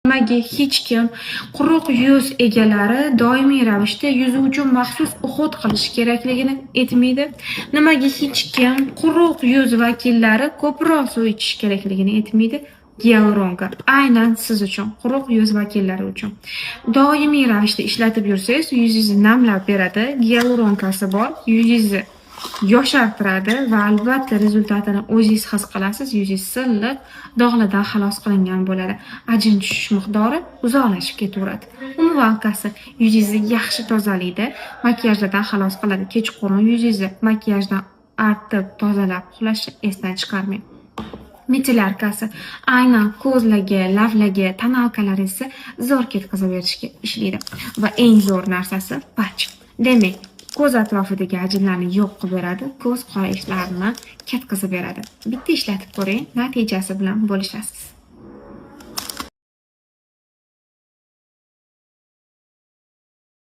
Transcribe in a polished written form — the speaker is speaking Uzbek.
Nimaga hech kim quruq yuz egalari doimiy ravishda yuzi uchun maxsus uhud qilish kerakligini aytmaydi? Nimaga hech kim quruq yuz vakillari ko'proq suv ichish kerakligini aytmaydi? Gialuronka aynan siz uchun, quruq yuz vakillari uchun. Doimiy ravishda ishlatib yursangiz, yuzingizni namlab beradi. Gialuronkasi bor, yuzingizni yoshartiradi va albatta rezultatini o'zingiz his qilasiz. Yuzingiz silliq, dog'lardan xalos qilingan bo'ladi. Ajin tushish miqdori uzoqlashib ketaveradi. Umumvalqasi yuzingizni yaxshi tozalaydi, makiyajlardan xalos qiladi. Kechqurun yuzingizni makiyajdan artib, tozalab uxlashni esdan chiqarmang. Metillarkasi aynan ko'zlarga, lavlarga, tonalkalaringizni zo'r ketkazib berishga ishlaydi. Va eng zo'r narsasi patch. Demak, ko'z atrofidagi ajinlarni yo'q qilib beradi, ko'z qorayishlarini ketkazib beradi. Bitta ishlatib ko'ring, natijasi bilan bo'lishasiz.